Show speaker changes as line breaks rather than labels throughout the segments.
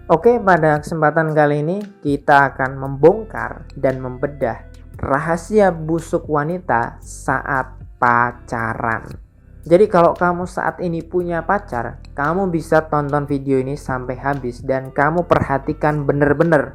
Oke, pada kesempatan kali ini kita akan membongkar dan membedah rahasia busuk wanita saat pacaran. Jadi kalau kamu saat ini punya pacar, kamu bisa tonton video ini sampai habis dan kamu perhatikan bener-bener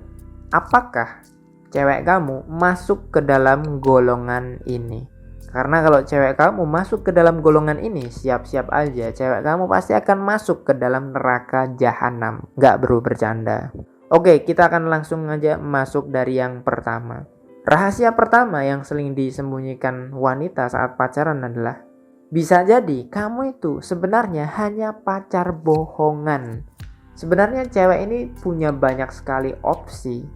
apakah cewek kamu masuk ke dalam golongan ini. Karena kalau cewek kamu masuk ke dalam golongan ini, siap-siap aja cewek kamu pasti akan masuk ke dalam neraka jahanam. Gak bro, bercanda. Oke, kita akan langsung aja masuk dari yang pertama. Rahasia pertama yang sering disembunyikan wanita saat pacaran adalah bisa jadi kamu itu sebenarnya hanya pacar bohongan. Sebenarnya cewek ini punya banyak sekali opsi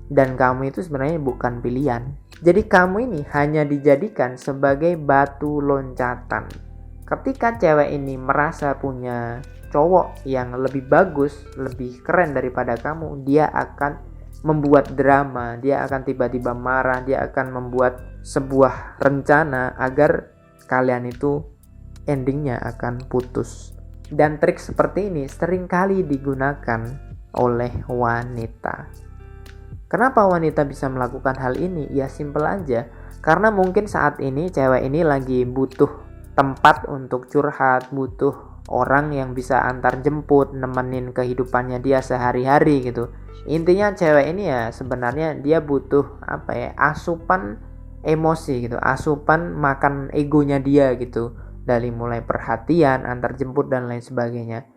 dan kamu itu sebenarnya bukan pilihan. Jadi kamu ini hanya dijadikan sebagai batu loncatan. Ketika cewek ini merasa punya cowok yang lebih bagus, lebih keren daripada kamu, dia akan membuat drama, dia akan tiba-tiba marah, dia akan membuat sebuah rencana agar kalian itu endingnya akan putus. Dan trik seperti ini sering kali digunakan oleh wanita. Kenapa wanita bisa melakukan hal ini? Ya simple aja. Karena mungkin saat ini cewek ini lagi butuh tempat untuk curhat, butuh orang yang bisa antar jemput, nemenin kehidupannya dia sehari-hari gitu. Intinya cewek ini ya sebenarnya dia butuh asupan emosi gitu, asupan makan egonya dia gitu. Dari mulai perhatian, antar jemput dan lain sebagainya.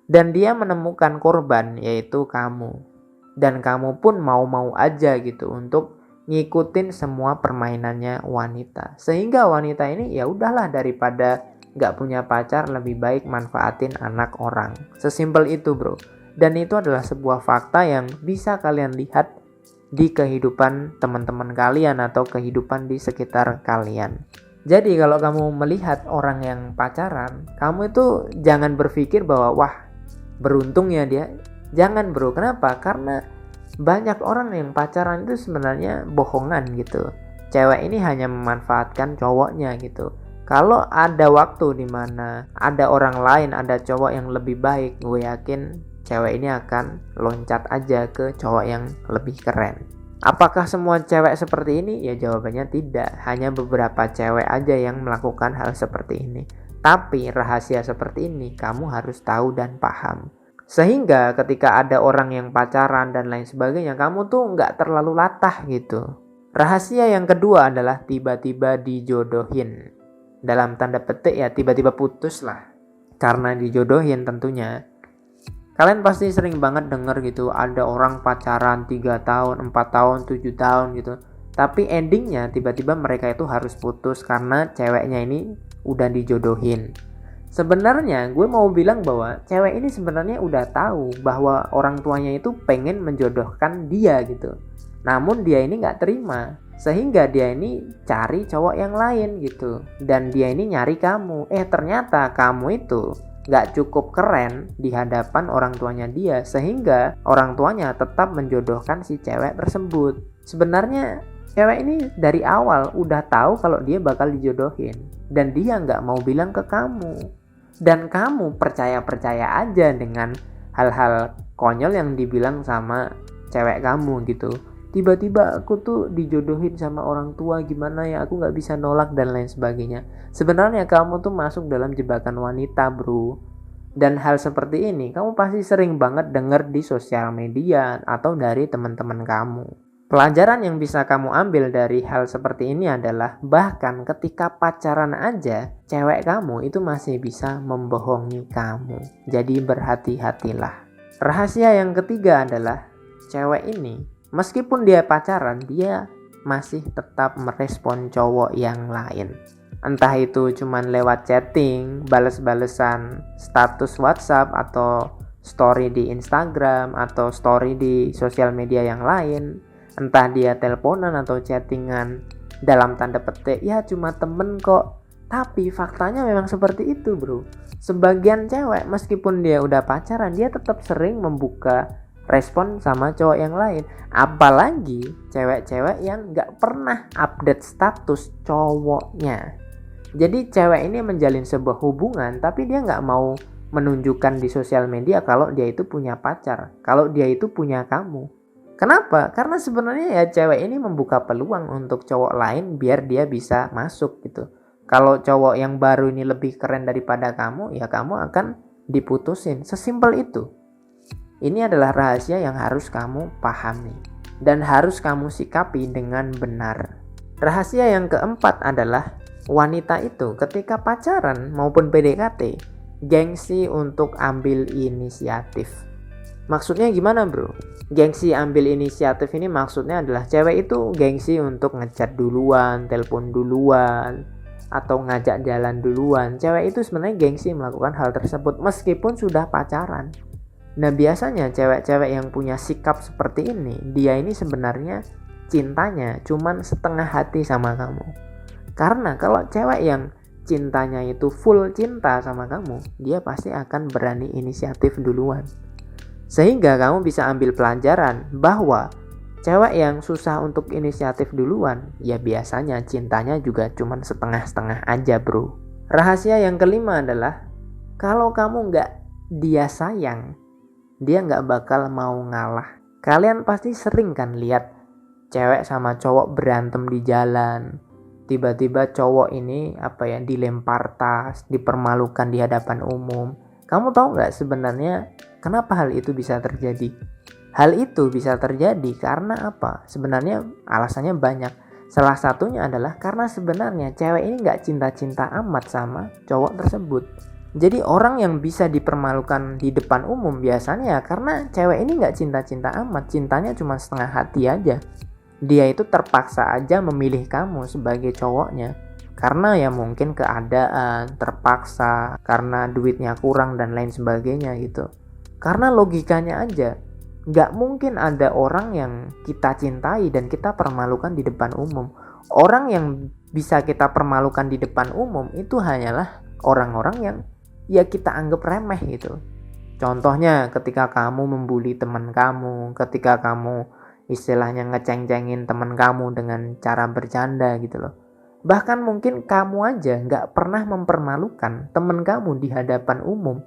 Dan dia menemukan korban yaitu kamu. Dan kamu pun mau-mau aja gitu untuk ngikutin semua permainannya wanita. Sehingga wanita ini ya udahlah daripada gak punya pacar lebih baik manfaatin anak orang. Sesimpel itu bro. Dan itu adalah sebuah fakta yang bisa kalian lihat di kehidupan teman-teman kalian atau kehidupan di sekitar kalian. Jadi kalau kamu melihat orang yang pacaran, kamu itu jangan berpikir bahwa wah beruntung ya dia. Jangan bro, kenapa? Karena banyak orang yang pacaran itu sebenarnya bohongan gitu. Cewek ini hanya memanfaatkan cowoknya gitu. Kalau ada waktu dimana ada orang lain, ada cowok yang lebih baik, gue yakin cewek ini akan loncat aja ke cowok yang lebih keren. Apakah semua cewek seperti ini? Ya jawabannya tidak. Hanya beberapa cewek aja yang melakukan hal seperti ini. Tapi rahasia seperti ini kamu harus tahu dan paham. Sehingga ketika ada orang yang pacaran dan lain sebagainya, kamu tuh nggak terlalu latah gitu. Rahasia yang kedua adalah tiba-tiba dijodohin. Dalam tanda petik ya tiba-tiba putus lah. Karena dijodohin tentunya. Kalian pasti sering banget denger gitu, ada orang pacaran 3 tahun, 4 tahun, 7 tahun gitu. Tapi endingnya tiba-tiba mereka itu harus putus karena ceweknya ini udah dijodohin. Sebenarnya gue mau bilang bahwa cewek ini sebenarnya udah tahu bahwa orang tuanya itu pengen menjodohkan dia gitu. Namun dia ini gak terima. Sehingga dia ini cari cowok yang lain gitu. Dan dia ini nyari kamu. Ternyata kamu itu gak cukup keren di hadapan orang tuanya dia. Sehingga orang tuanya tetap menjodohkan si cewek tersebut. Sebenarnya cewek ini dari awal udah tahu kalau dia bakal dijodohin. Dan dia gak mau bilang ke kamu. Dan kamu percaya-percaya aja dengan hal-hal konyol yang dibilang sama cewek kamu gitu. Tiba-tiba aku tuh dijodohin sama orang tua, gimana ya, aku gak bisa nolak dan lain sebagainya. Sebenarnya kamu tuh masuk dalam jebakan wanita bro. Dan hal seperti ini kamu pasti sering banget denger di sosial media atau dari teman-teman kamu. Pelajaran yang bisa kamu ambil dari hal seperti ini adalah bahkan ketika pacaran aja, cewek kamu itu masih bisa membohongi kamu. Jadi berhati-hatilah. Rahasia yang ketiga adalah cewek ini, meskipun dia pacaran, dia masih tetap merespon cowok yang lain. Entah itu cuman lewat chatting, bales-balesan status WhatsApp atau story di Instagram atau story di sosial media yang lain. Entah dia teleponan atau chattingan dalam tanda petik ya cuma temen kok. Tapi faktanya memang seperti itu bro. Sebagian cewek meskipun dia udah pacaran, dia tetap sering membuka respon sama cowok yang lain. Apalagi cewek-cewek yang gak pernah update status cowoknya. Jadi cewek ini menjalin sebuah hubungan tapi dia gak mau menunjukkan di sosial media kalau dia itu punya pacar, kalau dia itu punya kamu. Kenapa? Karena sebenarnya ya cewek ini membuka peluang untuk cowok lain biar dia bisa masuk gitu. Kalau cowok yang baru ini lebih keren daripada kamu, ya kamu akan diputusin. Sesimpel itu. Ini adalah rahasia yang harus kamu pahami dan harus kamu sikapi dengan benar. Rahasia yang keempat adalah wanita itu ketika pacaran maupun PDKT gengsi untuk ambil inisiatif. Maksudnya gimana bro? Gengsi ambil inisiatif ini maksudnya adalah cewek itu gengsi untuk ngechat duluan, telepon duluan, atau ngajak jalan duluan. Cewek itu sebenarnya gengsi melakukan hal tersebut meskipun sudah pacaran. Nah biasanya cewek-cewek yang punya sikap seperti ini, dia ini sebenarnya cintanya cuman setengah hati sama kamu. Karena kalau cewek yang cintanya itu full cinta sama kamu, dia pasti akan berani inisiatif duluan. Sehingga kamu bisa ambil pelajaran bahwa cewek yang susah untuk inisiatif duluan, ya biasanya cintanya juga cuman setengah-setengah aja bro. Rahasia yang kelima adalah kalau kamu nggak dia sayang, dia nggak bakal mau ngalah. Kalian pasti sering kan lihat cewek sama cowok berantem di jalan. Tiba-tiba cowok ini dilempar tas, dipermalukan di hadapan umum. Kamu tahu nggak sebenarnya kenapa hal itu bisa terjadi? Hal itu bisa terjadi karena apa? Sebenarnya alasannya banyak. Salah satunya adalah karena sebenarnya cewek ini nggak cinta-cinta amat sama cowok tersebut. Jadi orang yang bisa dipermalukan di depan umum biasanya karena cewek ini nggak cinta-cinta amat, cintanya cuma setengah hati aja. Dia itu terpaksa aja memilih kamu sebagai cowoknya karena ya mungkin keadaan, terpaksa, karena duitnya kurang dan lain sebagainya gitu. Karena logikanya aja, nggak mungkin ada orang yang kita cintai dan kita permalukan di depan umum. Orang yang bisa kita permalukan di depan umum itu hanyalah orang-orang yang ya kita anggap remeh gitu. Contohnya ketika kamu membuli teman kamu, ketika kamu istilahnya ngeceng-cengin teman kamu dengan cara bercanda gitu loh. Bahkan mungkin kamu aja nggak pernah mempermalukan teman kamu di hadapan umum.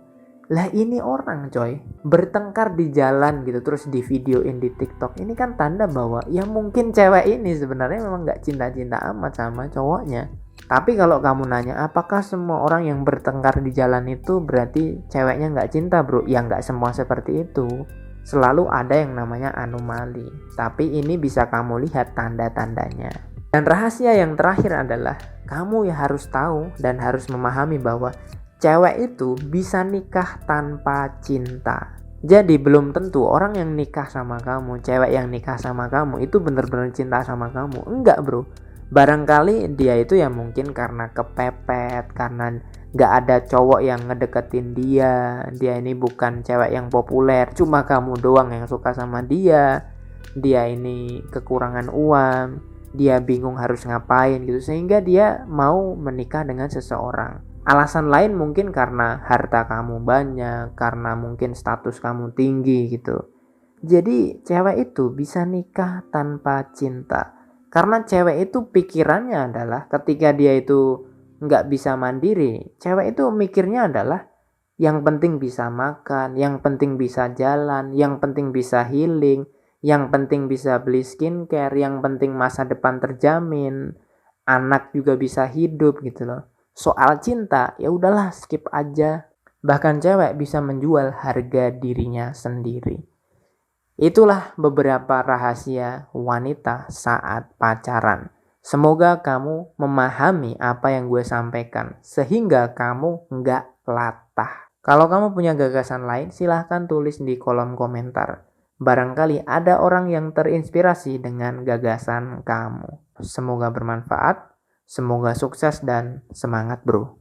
Lah ini orang coy, bertengkar di jalan gitu terus di videoin di TikTok. Ini kan tanda bahwa ya mungkin cewek ini sebenarnya memang nggak cinta-cinta amat sama cowoknya. Tapi kalau kamu nanya apakah semua orang yang bertengkar di jalan itu berarti ceweknya nggak cinta bro? Ya nggak semua seperti itu. Selalu ada yang namanya anomali. Tapi ini bisa kamu lihat tanda-tandanya. Dan rahasia yang terakhir adalah kamu ya harus tahu dan harus memahami bahwa cewek itu bisa nikah tanpa cinta. Jadi belum tentu orang yang nikah sama kamu, cewek yang nikah sama kamu itu benar-benar cinta sama kamu. Enggak bro. Barangkali dia itu ya mungkin karena kepepet, karena gak ada cowok yang ngedeketin dia. Dia ini bukan cewek yang populer, cuma kamu doang yang suka sama dia. Dia ini kekurangan uang, dia bingung harus ngapain gitu, sehingga dia mau menikah dengan seseorang. Alasan lain mungkin karena harta kamu banyak, karena mungkin status kamu tinggi gitu. Jadi cewek itu bisa nikah tanpa cinta. Karena cewek itu pikirannya adalah ketika dia itu nggak bisa mandiri, cewek itu mikirnya adalah yang penting bisa makan, yang penting bisa jalan, yang penting bisa healing, yang penting bisa beli skincare, yang penting masa depan terjamin, anak juga bisa hidup gitu loh. Soal cinta ya udahlah skip aja. Bahkan cewek bisa menjual harga dirinya sendiri. Itulah beberapa rahasia wanita saat pacaran. Semoga kamu memahami apa yang gue sampaikan sehingga kamu nggak latah. Kalau kamu punya gagasan lain silahkan tulis di kolom komentar. Barangkali ada orang yang terinspirasi dengan gagasan kamu. Semoga bermanfaat, semoga sukses dan semangat bro.